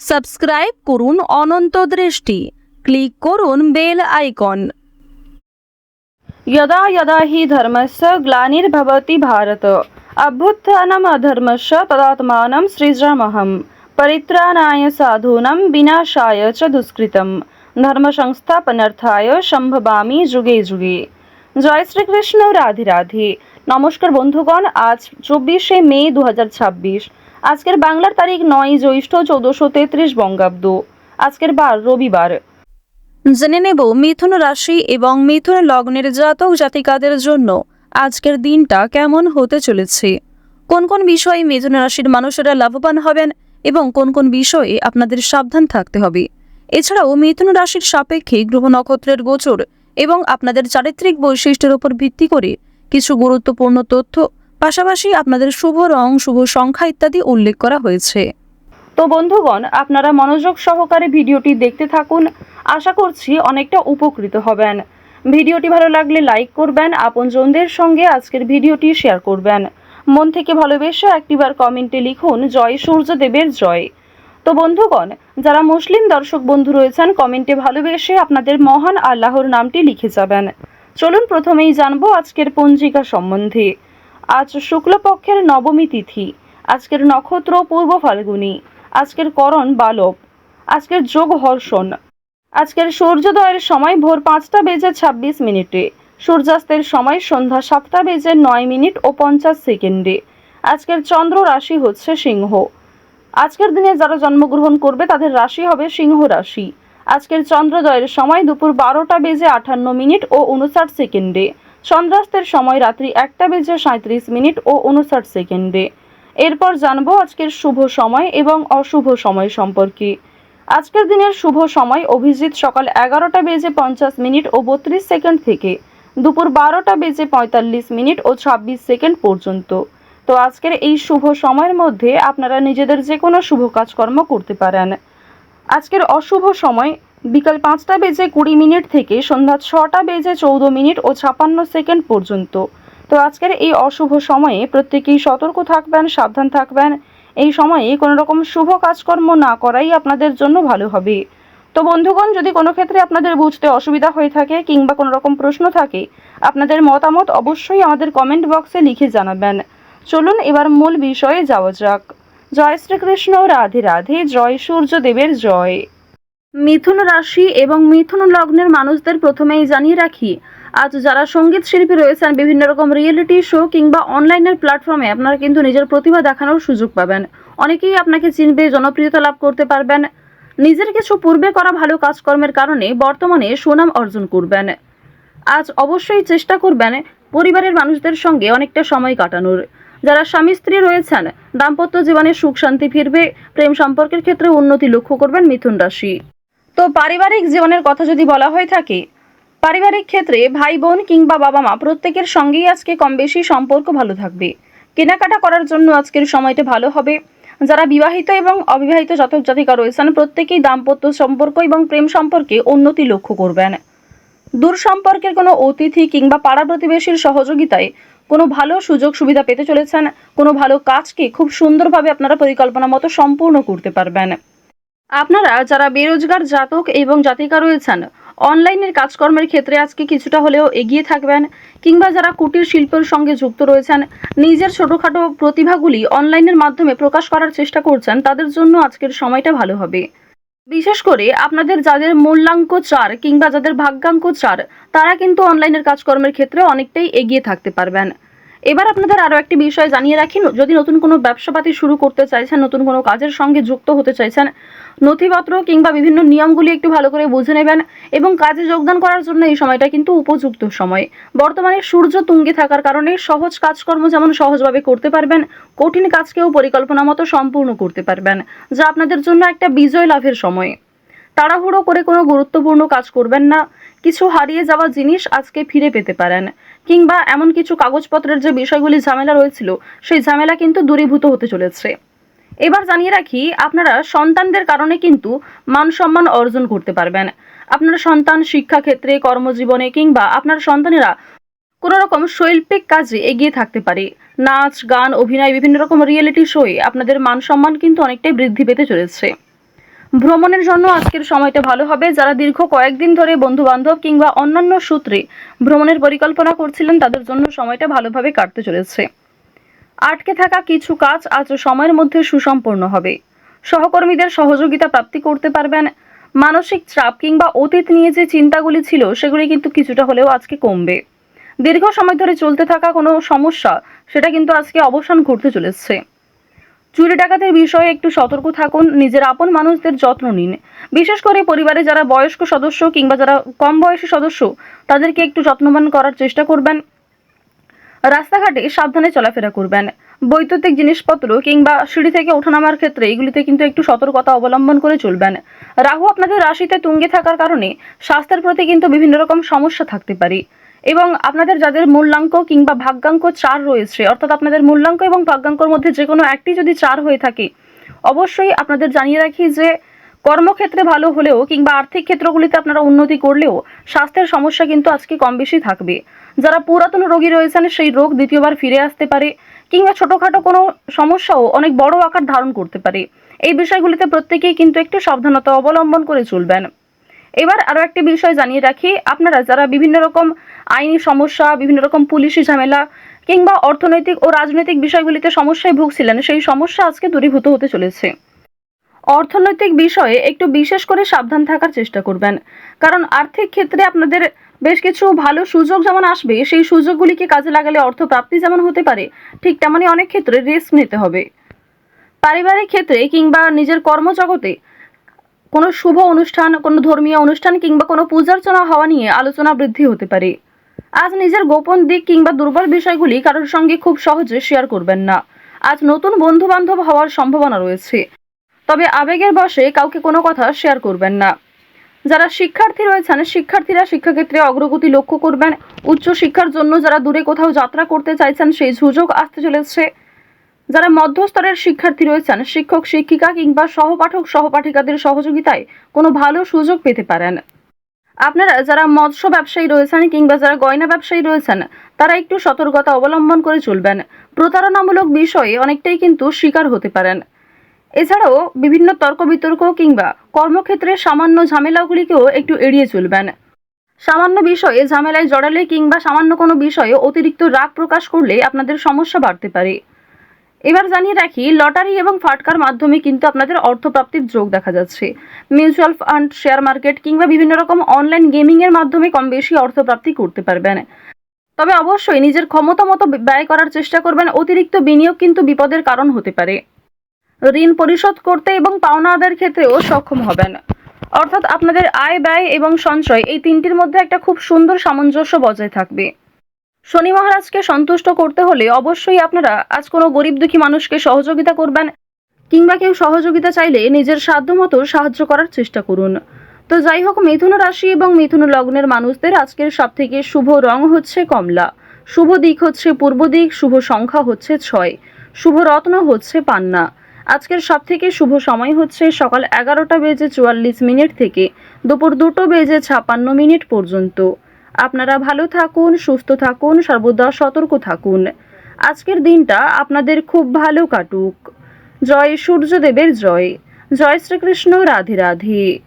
Subscribe করুন অনন্ত দৃষ্টি, click করুন বেল আইকন। यदा यदा हि धर्मस्य ग्लानिर्भवति भारत अभ्युत्थानम् अधर्मस्य तदात्मानं सृजाम्यहं परित्राणाय साधूनां विनाशाय च दुष्कृतं धर्म সংস্থাপনার্থায় সম্ভবামি যুগে যুগে। জয় শ্রীকৃষ্ণ, রাধে রাধে। নমস্কার বন্ধুগণ, আজ 24শে মে 2026। আজকের বাংলার তারিখ 9 জ্যৈষ্ঠ 1433 বঙ্গাব্দ। আজকের বার রবিবার। জেনে নেব মিথুন রাশি এবং মিথুন লগ্নের জাতক জাতিকাদের জন্য আজকের দিনটা কেমন হতে চলেছে, কোন কোন বিষয়ে মিথুন রাশির মানুষেরা লাভবান হবেন এবং কোন কোন বিষয়ে আপনাদের সাবধান থাকতে হবে। এছাড়াও মিথুন রাশির সাপেক্ষে গ্রহ নক্ষত্রের গোচর এবং আপনাদের চারিত্রিক বৈশিষ্ট্যের উপর ভিত্তি করে কিছু গুরুত্বপূর্ণ তথ্য, পাশাপাশি আপনাদের শুভ রং, শুভ সংখ্যা ইত্যাদি উল্লেখ করা হয়েছে। তো বন্ধুগণ, আপনারা মনোযোগ সহকারে ভিডিওটি দেখতে থাকুন। আশা করছি অনেকটা উপকৃত হবেন। ভিডিওটি ভালো লাগলে লাইক করবেন, আপনজনদের সঙ্গে আজকের ভিডিওটি শেয়ার করবেন। মন থেকে ভালোবেসে একটিবার কমেন্টে লিখুন জয় সূর্যদেবের জয়। তো বন্ধুগণ, যারা মুসলিম দর্শক বন্ধু রয়েছেন, কমেন্টে ভালোবেসে আপনাদের মহান আল্লাহর নামটি লিখে যাবেন। চলুন প্রথমেই জানবো আজকের পঞ্জিকা সম্বন্ধে। আজ শুক্লপক্ষের নবমী তিথি। আজকের নক্ষত্র পূর্ব ফাল্গুনী। আজকের করণ বালব। আজকের যোগ হর্ষণ। আজকের সূর্যোদয়ের সময় ভোর 5টা বেজে 26 মিনিটে। সূর্যাস্তের সময় সন্ধ্যা 7টা বেজে 9 মিনিট ও 50 সেকেন্ডে। আজকের চন্দ্র রাশি হচ্ছে সিংহ। আজকের দিনে যারা জন্মগ্রহণ করবে তাদের রাশি হবে সিংহ রাশি। আজকের চন্দ্রোদয়ের সময় দুপুর 12টা বেজে 58 মিনিট ও 59 সেকেন্ডে। চন্দ্রাস্তের সময় রাত্রি 1টা বেজে 37 মিনিট ও 59 সেকেন্ডে। এরপর জানবো আজকের শুভ সময় এবং অশুভ সময় সম্পর্কে। আজকের দিনের শুভ সময় অভিজিৎ সকাল 11টা বেজে 50 মিনিট ও 32 সেকেন্ড থেকে দুপুর 12টা বেজে 45 মিনিট ও 26 সেকেন্ড পর্যন্ত। তো আজকের এই শুভ সময়ের মধ্যে আপনারা নিজেদের যে কোনো শুভ কাজকর্ম করতে পারেন। আজকের অশুভ সময় বিকাল 5টা বেজে 20 মিনিট থেকে সন্ধ্যা 6টা বেজে 14 মিনিট ও 56 সেকেন্ড পর্যন্ত। তো আজকের এই অশুভ সময়ে প্রত্যেকেই সতর্ক থাকবেন, সাবধান থাকবেন। এই সময়ে কোনো রকম শুভ কাজকর্ম না করাই আপনাদের জন্য ভালো হবে। তো বন্ধুগণ, যদি কোনো ক্ষেত্রে আপনাদের বুঝতে অসুবিধা হয়ে থাকে কিংবা কোনো রকম প্রশ্ন থাকে, আপনাদের মতামত অবশ্যই আমাদের কমেন্ট বক্সে লিখে জানাবেন। চলুন এবার মূল বিষয়ে যাওয়া যাক। জয় শ্রীকৃষ্ণ, রাধে রাধে। জয় সূর্যদেবের জয়। মিথুন রাশি এবং মিথুন লগ্নের মানুষদের প্রথমেই জানিয়ে রাখি, আজ যারা সঙ্গীত শিল্পী রয়েছেন, বিভিন্ন রকম রিয়েলিটি শো কিংবা অনলাইনের প্ল্যাটফর্মে আপনারা কিন্তু নিজের প্রতিভা দেখানোর সুযোগ পাবেন। অনেকেই আপনাকে চিনবে, জনপ্রিয়তা লাভ করতে পারবেন। নিজের কিছু পূর্বে করা ভালো কাজকর্মের কারণে বর্তমানে সুনাম অর্জন করবেন। আজ অবশ্যই চেষ্টা করবেন পরিবারের মানুষদের সঙ্গে অনেকটা সময় কাটানোর। যারা স্বামী স্ত্রী রয়েছেন, দাম্পত্য জীবনে সুখ শান্তি ফিরবে। প্রেম সম্পর্কের ক্ষেত্রে উন্নতি লক্ষ্য করবেন মিথুন রাশি। তো পারিবারিক জীবনের কথা যদি বলা হয়ে থাকে, পারিবারিক ক্ষেত্রে ভাই বোন কিংবা বাবা মা প্রত্যেকের সঙ্গেই আজকে কম বেশি সম্পর্ক ভালো থাকবে। কেনাকাটা করার জন্য আজকের সময়টা ভালো হবে। যারা বিবাহিত এবং অবিবাহিত জাতক জাতিকা রয়েছেন, প্রত্যেকেই দাম্পত্য সম্পর্ক এবং প্রেম সম্পর্কে উন্নতি লক্ষ্য করবেন। দূর সম্পর্কের কোনো অতিথি কিংবা পাড়া প্রতিবেশীর সহযোগিতায় কোনো ভালো সুযোগ সুবিধা পেতে চলেছেন। কোনো ভালো কাজকে খুব সুন্দরভাবে আপনারা পরিকল্পনা মতো সম্পূর্ণ করতে পারবেন। আপনারা যারা বেরোজগার জাতক এবং জাতিকা রয়েছেন, অনলাইনের কাজকর্মের ক্ষেত্রে আজকে কিছুটা হলেও এগিয়ে থাকবেন। কিংবা যারা কুটির শিল্পের সঙ্গে যুক্ত রয়েছেন, নিজের ছোটোখাটো প্রতিভাগুলি অনলাইনের মাধ্যমে প্রকাশ করার চেষ্টা করছেন, তাদের জন্য আজকের সময়টা ভালো হবে। বিশেষ করে আপনাদের যাদের মূল্যাঙ্ক 4 কিংবা যাদের ভাগ্যাঙ্ক 4, তারা কিন্তু অনলাইনের কাজকর্মের ক্ষেত্রে অনেকটাই এগিয়ে থাকতে পারবেন। এবার আপনাদের আরও একটি বিষয় জানিয়ে রাখি, যদি নতুন কোনো ব্যবসাপাতি শুরু করতে চাইছেন, নতুন কোনো কাজের সঙ্গে যুক্ত হতে চাইছেন, নথিপত্র কিংবা বিভিন্ন নিয়মগুলি একটু ভালো করে বুঝে নেবেন এবং কাজে যোগদান করার জন্য এই সময়টা কিন্তু উপযুক্ত সময়। বর্তমানে সূর্য তুঙ্গে থাকার কারণে সহজ কাজকর্ম যেমন সহজভাবে করতে পারবেন, কঠিন কাজকেও পরিকল্পনা মতো সম্পূর্ণ করতে পারবেন, যা আপনাদের জন্য একটা বিজয় লাভের সময়। তাড়াহুড়ো করে কোনো গুরুত্বপূর্ণ কাজ করবেন না। কিছু হারিয়ে যাওয়া জিনিস আজকে ফিরে পেতে পারেন, কিংবা এমন কিছু কাগজপত্রের যে বিষয়গুলি ঝামেলা রয়েছিল, সেই ঝামেলা কিন্তু দূরীভূত হতে চলেছে। এবার জানিয়ে রাখি, আপনারা সন্তানদের কারণে কিন্তু মান সম্মান অর্জন করতে পারবেন। আপনার সন্তান শিক্ষাক্ষেত্রে, কর্মজীবনে কিংবা আপনার সন্তানেরা কোনো রকম শৈল্পিক কাজে এগিয়ে থাকতে পারে। নাচ, গান, অভিনয়, বিভিন্ন রকম রিয়েলিটি শোয়ে আপনাদের মান সম্মান কিন্তু অনেকটাই বৃদ্ধি পেতে চলেছে। ভ্রমণের জন্য আজকের সময়টা ভালো হবে। যারা দীর্ঘ কয়েকদিন ধরে বন্ধু বান্ধব কিংবা অন্যান্য সূত্রে ভ্রমণের পরিকল্পনা করছিলেন তাদের জন্য সময়টা ভালোভাবে কাটতে চলেছে। আটকে থাকা কিছু কাজ আজ সময়ের মধ্যে সুসম্পন্ন হবে। সহকর্মীদের সহযোগিতা প্রাপ্তি করতে পারবেন। মানসিক চাপ কিংবা অতীত নিয়ে যে চিন্তাগুলি ছিল সেগুলি কিন্তু কিছুটা হলেও আজকে কমবে। দীর্ঘ সময় ধরে চলতে থাকা কোনো সমস্যা সেটা কিন্তু আজকে অবসান ঘটতে চলেছে। চুরি ডাকাতের বিষয়ে একটু সতর্ক থাকুন। নিজের আপন মানুষদের যত্ন নিন। বিশেষ করে পরিবারে যারা বয়স্ক সদস্য কিংবা যারা কম বয়সী সদস্য তাদেরকে একটু যত্নবান করার চেষ্টা করবেন। রাস্তাঘাটে সাবধানে চলাফেরা করবেন। বৈদ্যুতিক জিনিসপত্র কিংবা সিঁড়ি থেকে ওঠানামার ক্ষেত্রে এগুলিতে কিন্তু একটু সতর্কতা অবলম্বন করে চলবেন। রাহু আপনাদের রাশিতে তুঙ্গে থাকার কারণে স্বাস্থ্যের প্রতি কিন্তু বিভিন্ন রকম সমস্যা থাকতে পারে এবং আপনাদের যাদের মূল্যাঙ্ক কিংবা ভাগ্যাঙ্ক 4 রয়েছে, অর্থাৎ আপনাদের মূল্যাঙ্ক এবং ভাগ্যাঙ্কর মধ্যে যে কোনো একটি যদি 4 হয়ে থাকে, অবশ্যই আপনাদের জানিয়ে রাখি যে কর্মক্ষেত্রে ভালো হলেও কিংবা আর্থিক ক্ষেত্রগুলিতে আপনারা উন্নতি করলেও স্বাস্থ্যের সমস্যা কিন্তু আজকে কম বেশি থাকবে। যারা পুরাতন রোগী রয়েছেন সেই রোগ দ্বিতীয়বার ফিরে আসতে পারে কিংবা ছোটোখাটো কোনো সমস্যাও অনেক বড় আকার ধারণ করতে পারে। এই বিষয়গুলিতে প্রত্যেকেই কিন্তু একটু সাবধানতা অবলম্বন করে চলবেন। এবার আরও একটি বিষয় জানিয়ে রাখি, আপনারা যারা বিভিন্ন রকম আইনি সমস্যা, বিভিন্ন রকম পুলিশি ঝামেলা কিংবা অর্থনৈতিক ও রাজনৈতিক বিষয়গুলিতে সমস্যায় ভুগছিলেন সেই সমস্যা আজকে দূরীভূত হতে চলেছে। অর্থনৈতিক বিষয়ে একটু বিশেষ করে সাবধান থাকার চেষ্টা করবেন, কারণ আর্থিক ক্ষেত্রে আপনাদের বেশ কিছু ভালো সুযোগ যেমন আসবে, সেই সুযোগগুলিকে কাজে লাগালে অর্থ প্রাপ্তি যেমন হতে পারে, ঠিক তেমনই অনেক ক্ষেত্রে রিস্ক নিতে হবে। পারিবারিক ক্ষেত্রে কিংবা নিজের কর্মজগতে কোনো শুভ অনুষ্ঠান, কোনো ধর্মীয় অনুষ্ঠান কিংবা কোনো পূজার্চনা হওয়া নিয়ে আলোচনা বৃদ্ধি হতে পারে। আজ নিজের গোপন দিক কিংবা দুর্বল বিষয়গুলি কারোর সঙ্গে খুব সহজে শেয়ার করবেন না। আজ নতুন বন্ধু বান্ধব হওয়ার সম্ভাবনা রয়েছে, তবে আবেগের বশে কাউকে কোনো কথা শেয়ার করবেন না। যারা শিক্ষার্থী রয়েছেন শিক্ষার্থীরা শিক্ষাক্ষেত্রে অগ্রগতি লক্ষ্য করবেন। উচ্চ শিক্ষার জন্য যারা দূরে কোথাও যাত্রা করতে চাইছেন সেই সুযোগ আসতে চলেছে। যারা মধ্যস্তরের শিক্ষার্থী রয়েছেন শিক্ষক শিক্ষিকা কিংবা সহপাঠক সহপাঠিকাদের সহযোগিতায় কোনো ভালো সুযোগ পেতে পারেন। আপনারা যারা মৎস্য ব্যবসায়ী রয়েছেন কিংবা যারা গয়না ব্যবসায়ী রয়েছেন তারা একটু সতর্কতা অবলম্বন করে চলবেন। প্রতারণামূলক বিষয়ে অনেকটাই কিন্তু শিকার হতে পারেন। এছাড়াও বিভিন্ন তর্ক বিতর্ক কিংবা কর্মক্ষেত্রে সামান্য ঝামেলাগুলিকেও একটু এড়িয়ে চলবেন। সামান্য বিষয়ে ঝামেলায় জড়ালে কিংবা সামান্য কোনো বিষয়ে অতিরিক্ত রাগ প্রকাশ করলে আপনাদের সমস্যা বাড়তে পারে। এবার জানিয়ে রাখি, লটারি এবং ফাটকার মাধ্যমে কিন্তু আপনাদের অর্থপ্রাপ্তির যোগ দেখা যাচ্ছে। মিউচুয়াল ফান্ড, শেয়ার মার্কেট কিংবা বিভিন্ন রকম অনলাইন গেমিংয়ের মাধ্যমে কম বেশি অর্থপ্রাপ্তি করতে পারবেন। তবে অবশ্যই নিজের ক্ষমতা মতো ব্যয় করার চেষ্টা করবেন। অতিরিক্ত বিনিয়োগ কিন্তু বিপদের কারণ হতে পারে। ঋণ পরিশোধ করতে এবং পাওনা আদায়ের ক্ষেত্রেও সক্ষম হবেন। অর্থাৎ আপনাদের আয়, ব্যয় এবং সঞ্চয় এই তিনটির মধ্যে একটা খুব সুন্দর সামঞ্জস্য বজায় থাকবে। শনি মহারাজকে সন্তুষ্ট করতে হলে অবশ্যই আপনারা আজ কোনো গরিব দুঃখী মানুষকে সহযোগিতা করবেন কিংবা কেউ সহযোগিতা চাইলে নিজের সাধ্যমতো সাহায্য করার চেষ্টা করুন। তো যাই হোক, মিথুন রাশি এবং মিথুন লগ্নের মানুষদের আজকের সবথেকে শুভ রং হচ্ছে কমলা, শুভ দিক হচ্ছে পূর্ব দিক, শুভ সংখ্যা হচ্ছে 6, শুভ রত্ন হচ্ছে পান্না। আজকের সবথেকে শুভ সময় হচ্ছে সকাল 11:44 থেকে দুপুর 2:56 পর্যন্ত। আপনারা ভালো থাকুন, সুস্থ থাকুন, সর্বদা সতর্ক থাকুন। আজকের দিনটা আপনাদের খুব ভালো কাটুক। জয় সূর্যদেবের জয়। জয় শ্রীকৃষ্ণ। রাধে রাধে।